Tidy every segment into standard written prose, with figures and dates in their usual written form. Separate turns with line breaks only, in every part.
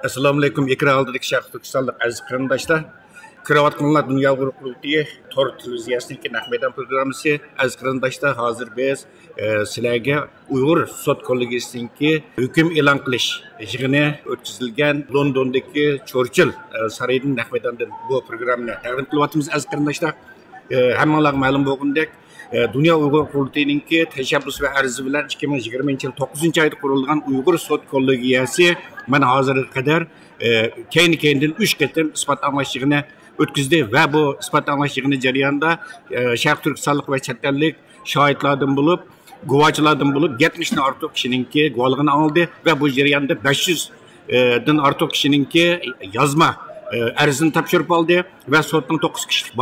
Assalomu alaykum. Ekran oldidagi Sharq Turkistonlik aziz qarindoshlar. Ko'rayotganlar Dunyo guruhi Tor televiziyasining Ahmedan programmasi. Aziz qarindoshlar, hozir biz sizlarga Uyg'ur sud kollegiyasining hukm e'lon qilish yig'ini o'tkazilgan Londondagi Churchill sarayidan Ahmedandan bu programmani taqdim qilyapmiz. Aziz qarindoshlar, hammalar ma'lum bo'lgandek Dünya Uyghur Qurultayı'nınki teşebbüs ve arzu bilen 2020 yıl 9. ayda kurulgan Uyghur Sud Kollegiyası mana hazırga kadar kendi 3 ketim isbatlanmaşlığını ötküzdü ve bu isbatlanmaşlığının jarayonida Sharq Turkistonlik ve chet ellik şahitlardan bulup, guvohchilardan bulup 70'den ortiq kishininki guvohligini aldı ve bu jarayonda 500'den ortiq kishininki yazma arzini topshirib oldi ve sudning 9 kishilik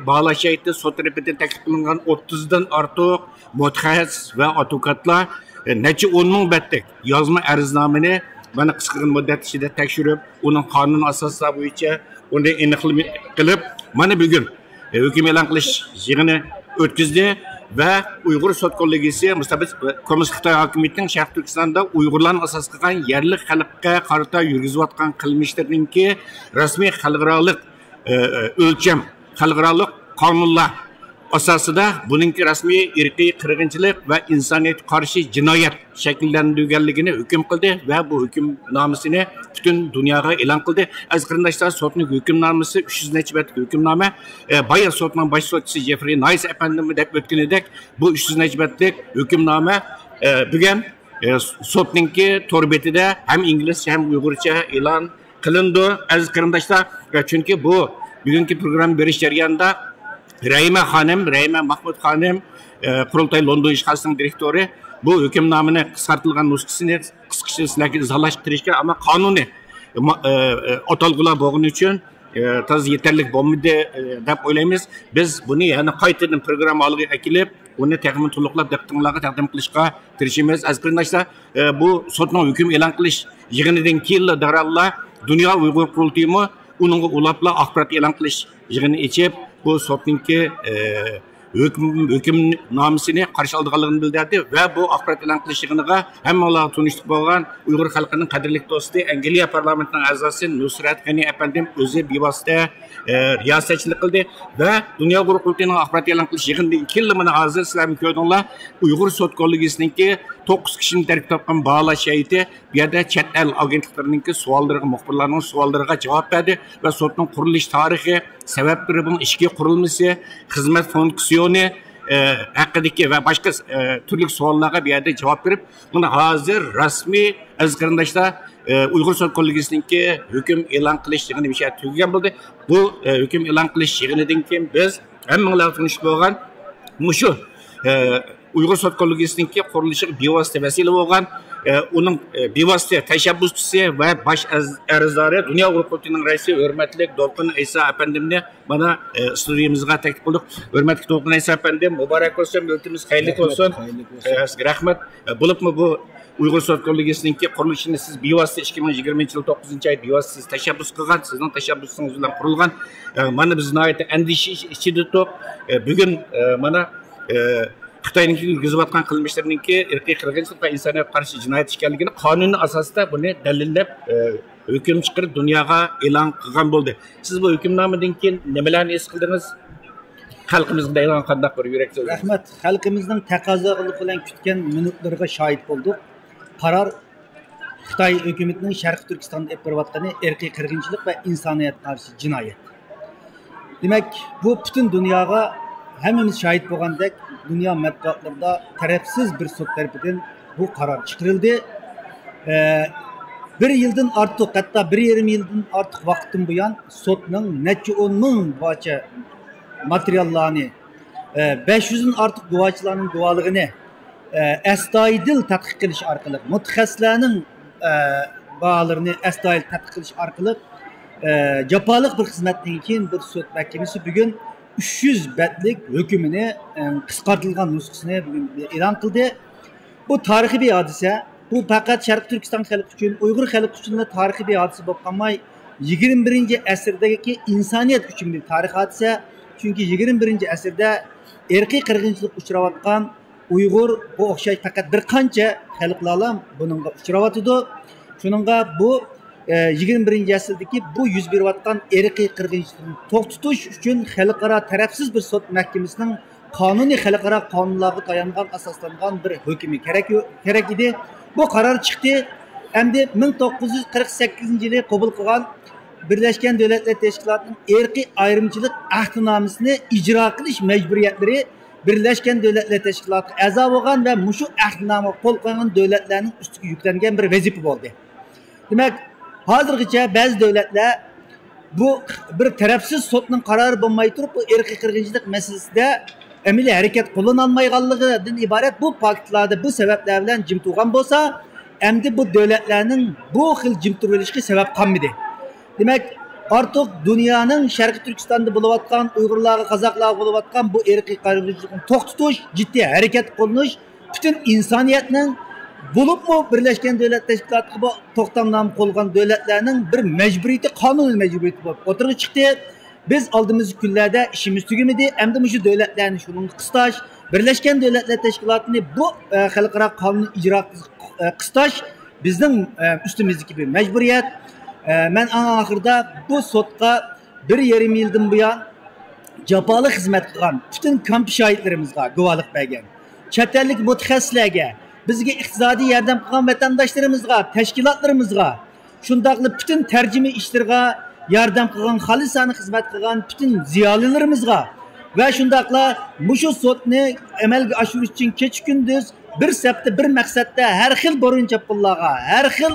bağlash aytdi. Sud tarafidan taklif qilingan 30'dan ortiq mutaxassis ve advokatlar necha 10 ming betlik yozma arznamani mana qisqa muddat ichida tekshirib, uning qonun asoslari bo'yicha uni aniqlik qilib, mana bugun hukm e'lon qilish yig'ini o'tkazdi ve Uyghur Sud Kollegiyasi mustabid Kommunist Xitoy hokimiyatining Sharq Turkistonda Uyg'urlarni asos qilgan yerlik xalqqa qarata yurgizayotgan qilmishlariningki rasmiy xalqaro o'lcham, xalqaro qonunlar asosida buningki rasmiy irqiy qirg'inchilik va insoniyatga qarshi jinoyat shakllantirilganligini hukm qildi va bu hukmnomasini butun dunyoga e'lon qildi. Aziz qarindoshlar, sudning hukmnomasi 300 necha betlik hukmnoma. Boya sudning bosh sudchisi Jeffrey Nice efendimi deb o'tganidek bu 300 necha betlik hukmnoma bugun sudningki tor betida ham inglizcha ham uyg'urcha e'lon qilindi. Aziz qarindoshlar, chunki bu bugungi program berish jarayonida Rahima Mahmud Hanım, Qurultay London ishxonasining direktori bu hukmnomani qisqartirilgan nusxasini qisqacha sizlarga izohlashtirishga ama qonuniy atalg'ular bo'lgani uchun tez yetarli bo'lmaydi deb o'ylaymiz. Biz buni yana qaytadan program oldiga akilib, uni taqdim to'liqlab diqqatingizga taqdim qilishga tirishamiz. Aziz qarindoshlar, bu sudning hukm e'lon qilish yig'inidan keyin darallar Dunyo Uyg'ur Qurultayimi uning ulapla axborot e'lon qilish yig'ini ichib bu sudningki hukmnomasini qarshi olganligini bildirdi ve bu axborot e'lon qilish yig'iniga hammalar tunishlik bo'lgan Uyg'ur xalqining qadrli do'sti Angliya parlamentining a'zosi Nusrat G'ani apandim o'zi bevosita riyosatchilik qildi ve Dunyo Uyg'ur Qurultayining axborot e'lon qilish yig'inidan keyin mana hozir sizlar ko'rdinglar Uyg'ur sud kollegiyasininki 9 kishini tarkib topgan bağlash heyeti bu yerda chet el agentliklarininki savollariga, muxbirlarning savollariga javob berdi ve sudning qurilish tarixi, sabablari, buning ishga qurilmasi, xizmat funksiyoni haqidagi ve başka turli savollarga bu yerda javob berib, buni hozir rasmiy aziz qarindoshlar Uyg'ur sud kollegiyasininki hukm e'lon qilish yig'ini bir tugagan bo'ldi. Bu hukm e'lon qilish yig'inidan keyin biz hammalar tunishib bo'lgan mushu Uyg'ur sud kollegiyasininki qurilishiga bevosita vasila bo'lgan uning bevosita tashabbuschisi va bosh arzdori Dunyo Uyg'ur Qurultayining raisi hurmatli Dolqin Aysa apandimni mana studiyamizga taklif qildik. Hurmatli Dolqin Aysa apandim, muborak bo'lsin, o'timiz xayrli bo'lsin. Rahmat. Bo'libmi bu Uyg'ur sud kollegiyasininki qurilishini siz bevosita 2020 yil 9 ayda bevosita siz tashabbus qilgan, sizning tashabbusingiz bilan qurilgan. Mana biz nihoyatda andisha ichida turib, bugun mana Xitoyning yurgizayotgan qilmishlariningki irqiy qirg'inchilik va insoniyatga qarshi jinoyat ekanligini qonuniy asosda buni dalillab hukm chiqarib dunyoga e'lon qilgan bo'ldi. Siz bu hukmnomadan keyin nimalarni his qildingiz? Xalqimizga e'lon qanday bir yurak so'z.
Rahmat. Xalqimizning taqozolik bilan kutgan minutlarga shohid bo'ldik. Qaror Xitoy hukumatining Sharq Turkistonda olib borayotgani irqiy qirg'inchilik va insoniyatga qarshi jinoyat. Demak, bu butun dunyoga hammamiz shohid bo'lgandek dünya matbuotlarida tarafsiz bir sud tarafidan bu karar çıkarıldı. Bir yıldan artık, hatta 1,5 yıldan artık vaktin bu yan sudning necha 10 ming bocha materiallarni 500'ün artık guvohchilarning guvohligini astoydil tadqiq qilish orqali mutaxassislarning baholarini astoydil tadqiq qilish orqali jafoliq bir xizmatdan keyin bir sud mahkamasi bugun 300 betlik hükümünü kıskartılgan nüshasini bugün e'lon qildi. Bu tarixiy bir hadise. Bu faqat Sharq Turkiston xalqi uchun, Uyg'ur xalqi uchun tarixiy bir hadise bo'lib qolmay, 21-asrdagi insoniyat uchun bir tarix hadise. Çünkü 21-asrda irqiy qirg'inchilik uchrayotgan Uyg'ur bu o'xshash faqat bir qancha xalqlar buningga uchrayotdi. Shuningga bu 21. asrdagi bu yuz berayotgan irqiy qirg'inchilikni to'xtatish uchun xalqaro tarafsiz bir sud mahkamasining qonuniy xalqaro qonunlarga tayangan asoslangan bir hukmi kerak edi. Bu qaror chiqdi. Endi 1948 yili qabul qilgan Birleşken Devletler Teşkilatı'nın irqiy ayrımcılık ahdnamasini icra qilish mecburiyetlari Birleşken Devletler Teşkilatı a'zo bo'lgan va mushu ahdnoma qo'l qo'ygan davlatlarning ustiga yuklangan bir vazifa bo'ldi. Demak, hozirgacha ba'zi davlatlar bu bir tarafsiz sudning qarori bo'lmay turib bu irqiy qirg'inchilik masalasida amaliy harakat qo'llanolmayganligidan iborat bu faktlarda bu sabablar bilan jim turgan bo'lsa, endi bu davlatlarning bu xil jim turishiga sabab qolmadi. Demek artık dünyanın Şarkı Türkistan'da buluvatkan, Uygurlarga, Kazaklarga buluvatkan bu irqiy qirg'inchilikni to'xtatish, ciddi hareket qilinish, bütün insaniyetning bulup mu Birleşken Devletler Teşkilatı'na bu to'xtamnoma qo'ygan davlatlarning bir mecburiyeti, kanun mecburiyeti bo'lib o'tirib chiqdi. Biz aldığımız günlerde işimiz tügemedi. Hem de şu devletlerini şunun kıstaş, Birleşken Devletler Teşkilatı'nı bu xalqaro kanun icra kıstaş bizden üstümüzdeki bir mecburiyet. Ben ahırda bu sotqa 1,5 yıldan bu yan japalı hizmet kılan bütün kamp şahitlerimizga guvalık bergen, chet ellik mutaxassislarga, bizga iqtisodiy yordam qilgan vatandaşlarımızga, teşkilatlarımızga, şundaqlı bütün tercüme işlerga yordam qilgan, xalisona hizmet kılan bütün ziyolilarimizga ve şundaqla mushu sotni amalga oshirish uchun kecha kunduz bir septe bir maqsadda her xil boruncha pullarga, her xil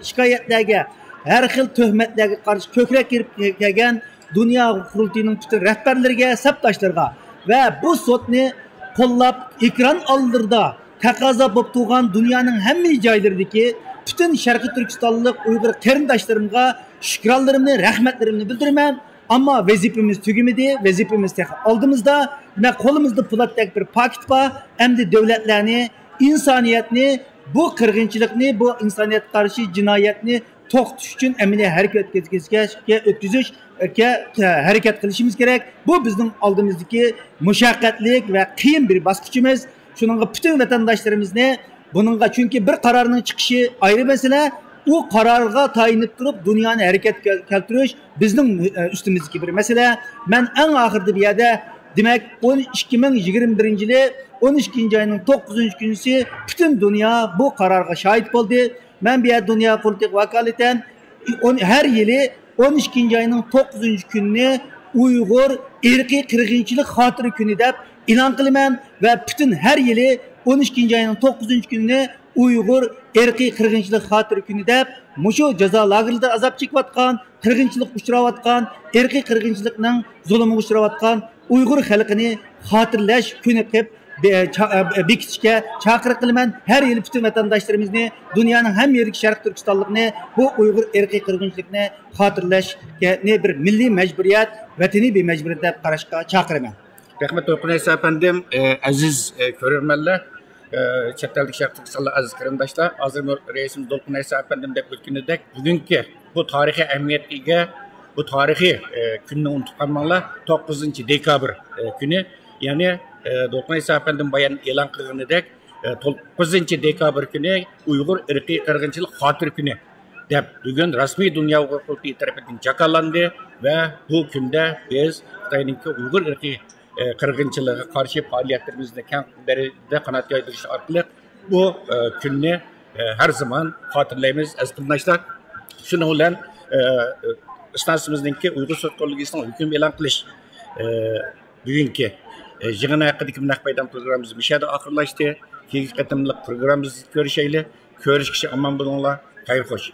shikoyatlarga, her xil töhmetlerge karşı kökrek girip gelgen dünya kurultayının bütün rehberlerine, saptaşlarına ve bu sotni kollap ekran aldırda takaza bop tuğan dünyanın hem caylarındaki bütün Şarkı Türkistanlık Uygur kerimdaşlarımga şükranlarımı, rahmetlerimi bildirmem. Ama vazifemiz tügemedi, vazifemiz tek aldığımızda ve kolumuzda pulatdak bir paket var. Hem de devletlerini, insaniyetini, bu kırgınçılıkni, bu insaniyet karşı cinayetini to'xtatish uchun amaliy harakat qilishimiz kerak. Bu bizning oldimizdagi mushaqqatlik va qiyin bir bosqichimiz. Shuningga bütün vatandaşlarimizni buningga chunki bir qarorning chiqishi ayrı mesele, u qarorga tayinib turib dunyoni harakatga keltirish bizning üstümüzdeki bir mesele. Men eng oxirida bu yerda demak 2021 yili 12 ayning 9 kunisi bütün dünya bu qarorga şahit bo'ldi. Ben bir dünya politik vakaleten her yılı 12. ayının 9. gününü Uygur irqiy qirg'inchilik xotiri kuni deb e'lon qilaman ve bütün her yılı 12. ayının 9. gününü Uygur irqiy qirg'inchilik xotiri kuni deb mushu jazo lagerida azap chekayotgan, qirg'inchilik uchrayotgan, irqiy qirg'inchilikning zulmiga uchrayotgan Uygur xalqini xotirlash kuni qilib bekitishga chaqiriq qilaman. Her yıl bütün vatandaşlarımızı dünyanın hem yerindeki Şarkı Türkistanlıkni bu Uygur irqiy qirg'inchilikni xotirlashga bir milliy mecburiyet, vataniy bir mecburiyet deb qarashga chaqiraman.
Rahmat To'lqinaysa efendim, aziz ko'rarmanlar, chet ellik Şarkı Türkistanlı aziz qarindoshlar, hozir reisimiz To'lqinaysa efendim deb o'tganidek bugungi bu tarixiy ahamiyatga, bu tarixiy kunni unutib qolmanglar. 9 dekabr kuni, ya'ni To'lqinaysa efendim bayan e'lon qilganidek 9 dekabr kuni Uyg'ur irqiy qirg'inchilik xotir kuni deb bugun rasmiy dunyo huquqiy tarafidan jakarlandi ve bu kunda biz Xitoyninki Uyg'ur irqiy qirg'inchiligiga qarshi faoliyatlarimizni keng darajada qanot yoydirish orqali bu kunni her zaman xotirlaymiz aziz qarindoshlar. Shuning bilan istansimizningki Uyg'ur sud qo'lligisining hukm e'lon qilish bugungi yig'ini haqidagi naqbaydan programımız bir şeyde ahırlaştı. Keyif qatimliq programımızı görüşeyle. Görüşküçe aman bulunlar. Hayır hoş.